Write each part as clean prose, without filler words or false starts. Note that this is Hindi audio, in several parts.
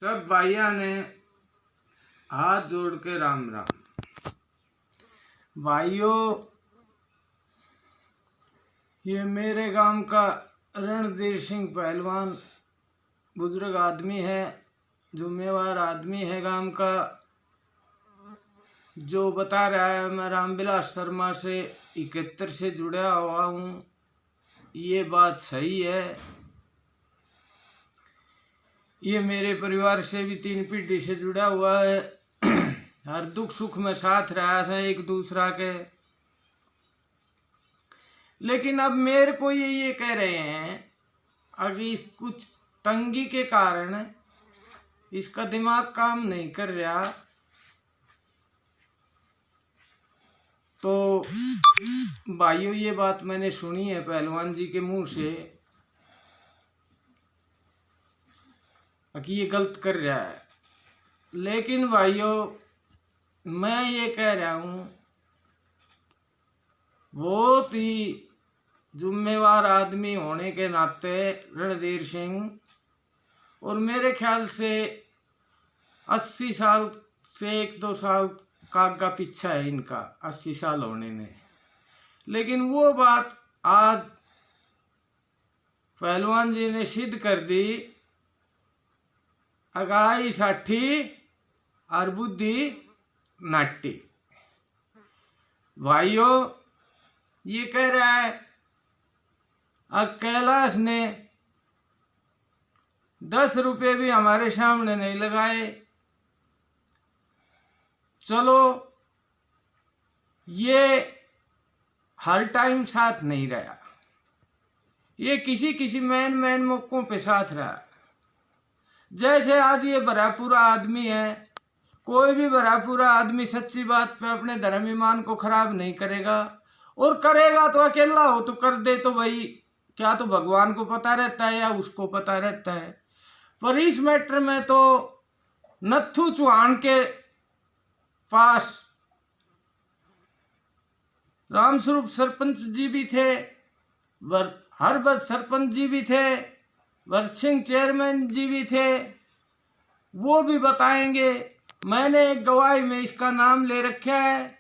सब भाइयों ने हाथ जोड़ के राम राम। भाइयों, ये मेरे गांव का रणधीर सिंह पहलवान बुजुर्ग आदमी है, जिम्मेवार आदमी है गांव का। जो बता रहा है मैं रामविलास शर्मा से 71 से जुड़ा हुआ हूँ, ये बात सही है। ये मेरे परिवार से भी 3 पीढ़ी से जुड़ा हुआ है। हर दुख सुख में साथ रहा है एक दूसरा के। लेकिन अब मेरे को ये कह रहे हैं, अगर इस कुछ तंगी के कारण इसका दिमाग काम नहीं कर रहा, तो भाइयों ये बात मैंने सुनी है पहलवान जी के मुंह से कि ये गलत कर रहा है। लेकिन भाइयों, मैं ये कह रहा हूँ, बहुत ही जिम्मेवार आदमी होने के नाते रणधीर सिंह, और मेरे ख्याल से 80 साल से 1-2 साल का आगा पीछा है इनका 80 साल होने में। लेकिन वो बात आज पहलवान जी ने सिद्ध कर दी, अगाई 60 और बुद्धि नाट्टी। भाइयों, ये कह रहा है अब कैलाश ने 10 रुपये भी हमारे सामने नहीं लगाए। चलो, ये हर टाइम साथ नहीं रहा, ये किसी किसी मैन मौकों पे साथ रहा। जैसे आज ये भरापूरा आदमी है, कोई भी भरापूरा आदमी सच्ची बात पे अपने धर्म ईमान को खराब नहीं करेगा, और करेगा तो अकेला हो तो कर दे, तो भाई क्या तो भगवान को पता रहता है या उसको पता रहता है। पर इस मैटर में तो नत्थू चौहान के पास रामस्वरूप सरपंच जी भी थे, हरभद्र सरपंच जी भी थे, वर्सिंह चेयरमैन जी भी थे, वो भी बताएंगे। मैंने एक गवाही में इसका नाम ले रखा है,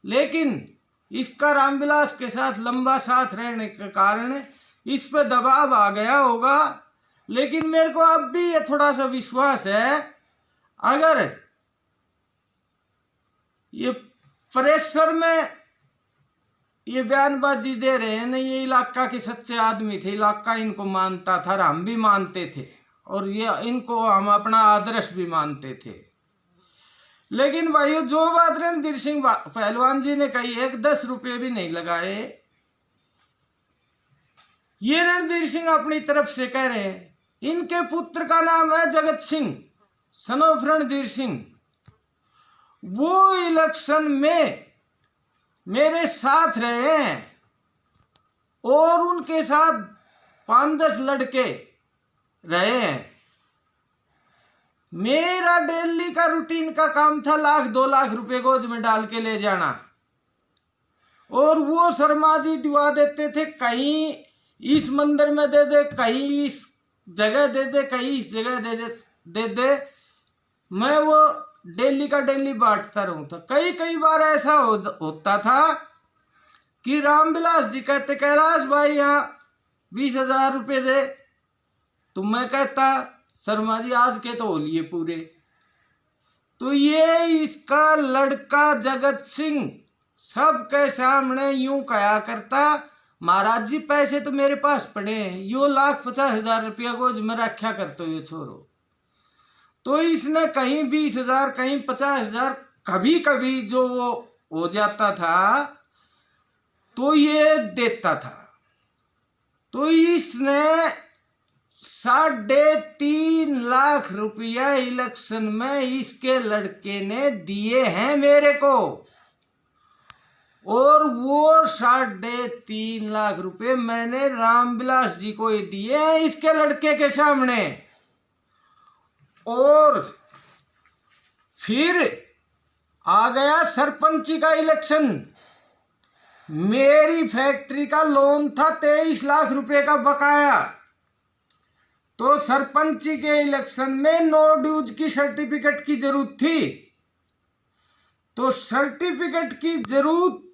लेकिन इसका रामविलास के साथ लंबा साथ रहने के कारण इस पर दबाव आ गया होगा। लेकिन मेरे को अब भी ये थोड़ा सा विश्वास है, अगर ये प्रेशर में ये बयानबाजी दे रहे हैं ना, ये इलाका के सच्चे आदमी थे, इलाका इनको मानता था और हम भी मानते थे, और ये इनको हम अपना आदर्श भी मानते थे। लेकिन भाइयों, जो बात रणधीर सिंह पहलवान जी ने कही है, 10 रुपये भी नहीं लगाए, ये रणधीर सिंह अपनी तरफ से कह रहे हैं। इनके पुत्र का नाम है जगत सिंह, सन ऑफ रणधीर सिंह। वो इलेक्शन में मेरे साथ रहे हैं, और उनके साथ 5-10 लड़के रहे हैं। मेरा डेली का रूटीन का काम था 1-2 लाख रुपए गोद में डाल के ले जाना, और वो शर्मा जी दिवा देते थे, कहीं इस मंदिर में दे दे, कहीं इस जगह दे दे, कहीं इस जगह दे दे। मैं वो डेली का डेली बांटता रहूं था। कई बार ऐसा होता था कि रामविलास जी कहते, कैलाश भाई यहाँ 20,000 रुपये दे, तो मैं कहता, शर्मा जी आज के तो हो लिए पूरे। तो ये इसका लड़का जगत सिंह सबके सामने यूं कहा करता, महाराज जी पैसे तो मेरे पास पड़े हैं, यो 1,50,000 रुपया गोज में रखा करते हो ये छोरो। तो इसने कहीं 20,000 कहीं 50,000, कभी कभी जो वो हो जाता था तो ये देता था। तो इसने 3.5 लाख रुपया इलेक्शन में इसके लड़के ने दिए हैं मेरे को, और वो 3.5 लाख रुपए मैंने रामविलास जी को ही दिए हैं इसके लड़के के सामने। और फिर आ गया सरपंची का इलेक्शन। मेरी फैक्ट्री का लोन था 23 लाख रुपए का बकाया, तो सरपंची के इलेक्शन में नो ड्यूज की सर्टिफिकेट की जरूरत थी। तो सर्टिफिकेट की जरूरत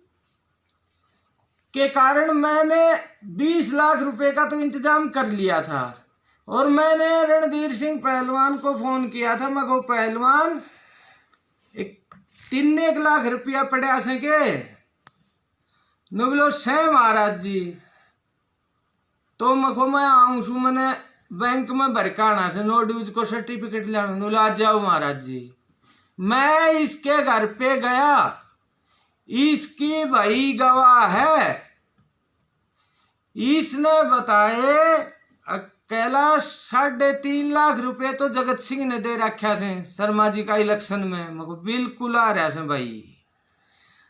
के कारण मैंने 20 लाख रुपए का तो इंतजाम कर लिया था और मैंने रणधीर सिंह पहलवान को फोन किया था। मैं को पहलवान 3 लाख रुपया पड़ा से के न बोलो से महाराज जी। तो मको मैं आऊँ छू, मैंने बैंक में भरकाना से नो ड्यूज को सर्टिफिकेट लाना। बोलो आ जाओ महाराज जी। मैं इसके घर पे गया, इसकी भाई गवाह है। इसने बताए कैलाश 3.5 लाख रुपए तो जगत सिंह ने दे रखा से शर्मा जी का इलेक्शन में। मको बिल्कुल आ रहा से भाई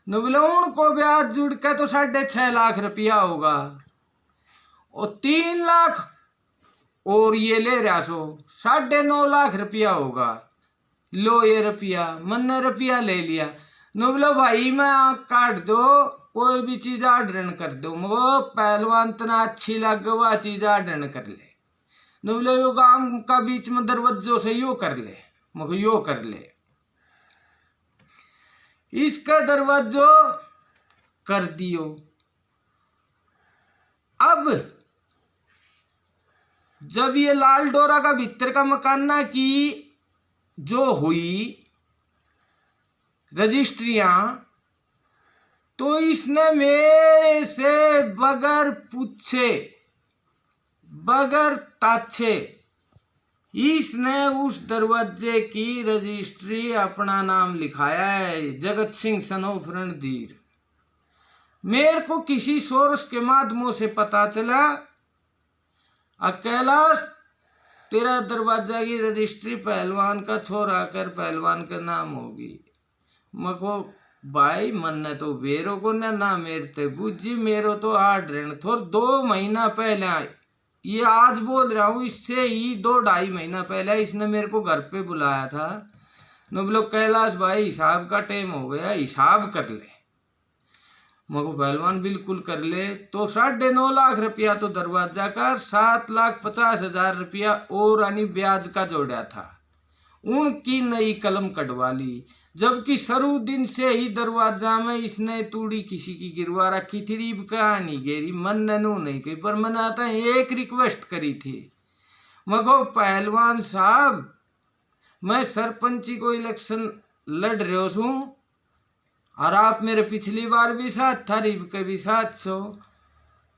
न बोले उनको ब्याज जुड़ के तो 6.5 लाख रुपया होगा और 3 लाख और ये ले रहा सो 9.5 लाख रुपया होगा। लो ये रुपया, मैंने रुपया ले लिया। न बोलो भाई मैं आँख काट दो, कोई भी चीज आर्डर कर दो, मगो पहलवान तना अच्छी लगे वह चीज आर्डर कर ले। न बोले यो गांव का बीच में दरवाजों से यो कर ले, मगो यो कर ले। इसका दरवाजो कर दियो। अब जब ये लाल डोरा का भीतर का मकाना की जो हुई रजिस्ट्रियां, तो इसने मेरे से बगैर पूछे बगैर ताछे इसने उस दरवाजे की रजिस्ट्री अपना नाम लिखाया है, जगत सिंह सन ऑफ रणधीर। मेरे को किसी सोर्स के माध्यमों से पता चला कैलाश तेरा दरवाजा की रजिस्ट्री पहलवान का छोरा कर पहलवान का नाम होगी। मको भाई मन तो बेरो को ना मेरते बुझी मेरो तो आठ ऋण थोर 2 महीना पहले, ये आज बोल रहा हूँ इससे ही 2-2.5 महीना पहले इसने मेरे को घर पे बुलाया था। न बोलो कैलाश भाई हिसाब का टाइम हो गया, हिसाब कर ले। मको पहलवान बिल्कुल कर ले। तो 9.5 लाख रुपया तो दरवाजा का, 7,50,000 रुपया और यानी ब्याज का जोड़ा था। उनकी नई कलम कटवा ली, जबकि शुरू दिन से ही दरवाजा में इसने तूड़ी किसी की गिरवा रखी थी। रीब कहानी गेरी मन नू नहीं कही, पर मैंने आता एक रिक्वेस्ट करी थी। मको पहलवान साहब मैं सरपंची को इलेक्शन लड़ रहे हूँ और आप मेरे पिछली बार भी साथ था, रीब के भी साथ सो,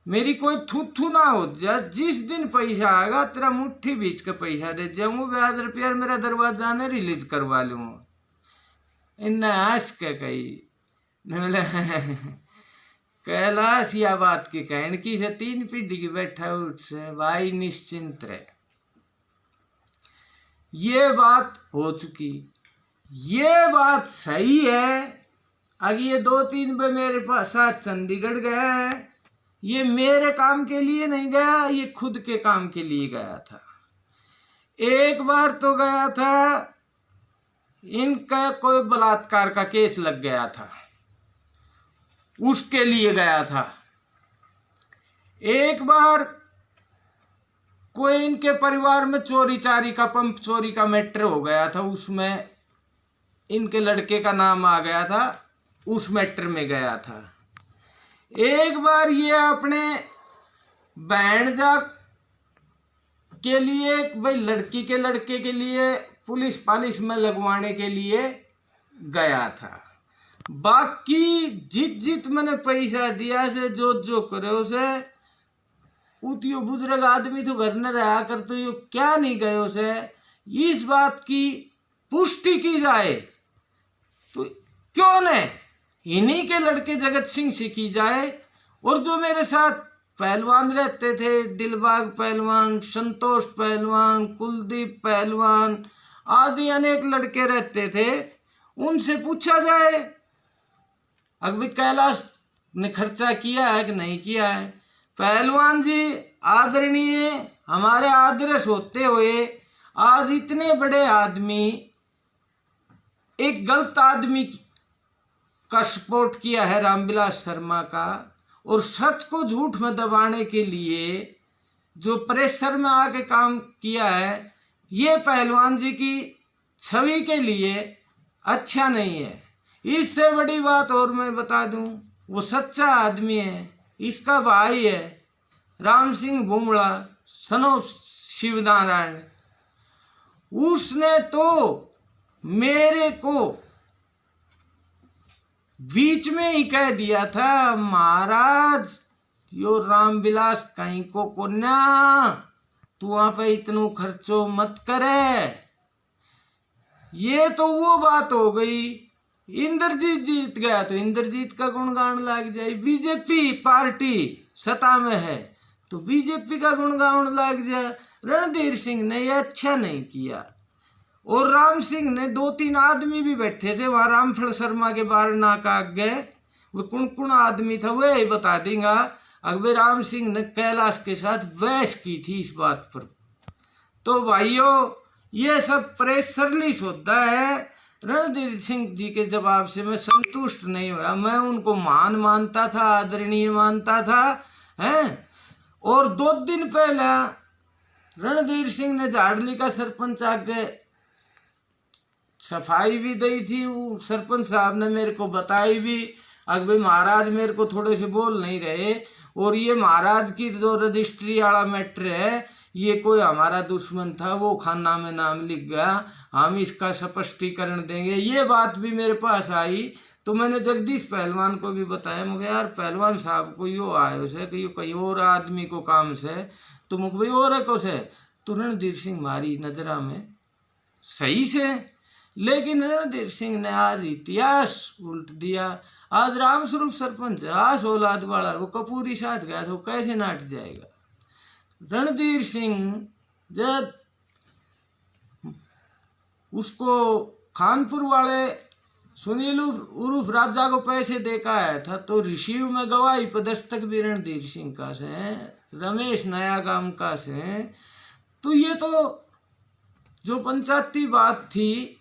मेरी कोई थू ना हो जा। जिस दिन पैसा आएगा तेरा मुट्ठी बीच के पैसा दे जाऊंगा, ब्याज रुपया मेरा दरवाजा ने रिलीज करवा लूंगा। इन्हें हंस के कही कैलाश या बात के कहन की से 3 पीढ़ी की बैठा उठ से भाई निश्चिंत रहे। ये बात हो चुकी, ये बात सही है। अगर ये 2-3 पे मेरे पास साथ चंडीगढ़ गया है, ये मेरे काम के लिए नहीं गया, ये खुद के काम के लिए गया था। एक बार तो गया था, इनका कोई बलात्कार का केस लग गया था, उसके लिए गया था। एक बार कोई इनके परिवार में चोरी चारी का पंप चोरी का मैटर हो गया था, उसमें इनके लड़के का नाम आ गया था, उस मैटर में गया था। एक बार ये अपने बहनजा के लिए भाई लड़की के लड़के के लिए पुलिस पालिस में लगवाने के लिए गया था। बाकी जित मैंने पैसा दिया से जो करे उसे उतियो बुजुर्ग आदमी तो घर न रहा कर, तो यो क्या नहीं गए उसे इस बात की पुष्टि की जाए तो क्यों न इन्हीं के लड़के जगत सिंह से की जाए। और जो मेरे साथ पहलवान रहते थे, दिलबाग पहलवान, संतोष पहलवान, कुलदीप पहलवान आदि अनेक लड़के रहते थे, उनसे पूछा जाए अगर कैलाश ने खर्चा किया है कि नहीं किया है। पहलवान जी आदरणीय हमारे आदर्श होते हुए आज इतने बड़े आदमी एक गलत आदमी का सपोर्ट किया है रामविलास शर्मा का, और सच को झूठ में दबाने के लिए जो प्रेशर में आके काम किया है, ये पहलवान जी की छवि के लिए अच्छा नहीं है। इससे बड़ी बात और मैं बता दूं, वो सच्चा आदमी है, इसका भाई है राम सिंह बुमड़ा सनो शिवनारायण। उसने तो मेरे को बीच में ही कह दिया था, महाराज यो रामविलास कहीं को कोन्या, तू वहां पे इतनो खर्चो मत करे। ये तो वो बात हो गई। इंद्रजीत जीत गया तो इंद्रजीत का गुणगान लग जाए, बीजेपी पार्टी सत्ता में है तो बीजेपी का गुणगान लग जाए। रणधीर सिंह ने ये अच्छा नहीं किया। और राम सिंह ने 2-3 आदमी भी बैठे थे वहां रामफल शर्मा के बारे ना का गए, वो कौन आदमी था वह ही बता देगा। अकबर राम सिंह ने कैलाश के साथ बहस की थी इस बात पर। तो भाइयों, ये सब प्रेशरलिस होता है। रणधीर सिंह जी के जवाब से मैं संतुष्ट नहीं हुआ। मैं उनको महान मानता था, आदरणीय मानता था, हैं। और 2 दिन पहले रणधीर सिंह ने झाड़ली का सरपंच आके सफाई भी दी थी। सरपंच साहब ने मेरे को बताई भी, अकबर महाराज मेरे को थोड़े से बोल नहीं रहे, और ये महाराज की जो रजिस्ट्री वाला मैटर है, ये कोई हमारा दुश्मन था, वो खाना में नाम लिख गया, हम इसका स्पष्टीकरण देंगे। ये बात भी मेरे पास आई तो मैंने जगदीश पहलवान को भी बताया। मुझे यार पहलवान साहब को यो आयो से कि यो कहीं और आदमी को काम से, तो मुझे भाई और को से, तो रणधीर सिंह मारी नजरा में सही से। लेकिन रणधीर सिंह ने आज इतिहास उल्ट दिया। आज रामस्वरूप सरपंच आस औलाद वाला, वो कपूरी साथ गया तो कैसे नाट जाएगा। रणधीर सिंह जब उसको खानपुर वाले सुनील उर्फ राजा को पैसे देकर आया था, तो रिसीव में गवाही पर दस्तक भी रणधीर सिंह का से, रमेश नया गांव का से। तो ये तो जो पंचायती बात थी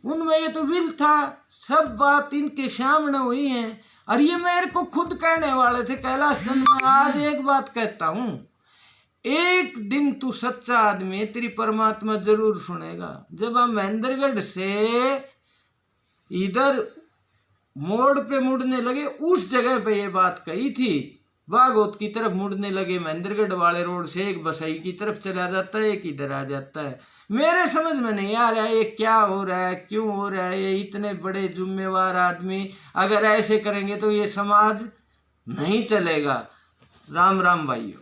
उनमें ये तो विल था, सब बात इनके सामने हुई है। और ये मेरे को खुद कहने वाले थे कैलाश चंद। मैं आज एक बात कहता हूँ, एक दिन तू सच्चा आदमी है, तेरी परमात्मा जरूर सुनेगा। जब हम महेंद्रगढ़ से इधर मोड़ पे मुड़ने लगे, उस जगह पे ये बात कही थी। बागोत की तरफ मुड़ने लगे महेंद्रगढ़ वाले रोड से, एक बसई की तरफ चला जाता है, एक इधर आ जाता है। मेरे समझ में नहीं आ रहा है ये क्या हो रहा है, क्यों हो रहा है। ये इतने बड़े जिम्मेवार आदमी अगर ऐसे करेंगे तो ये समाज नहीं चलेगा। राम राम भाइयों।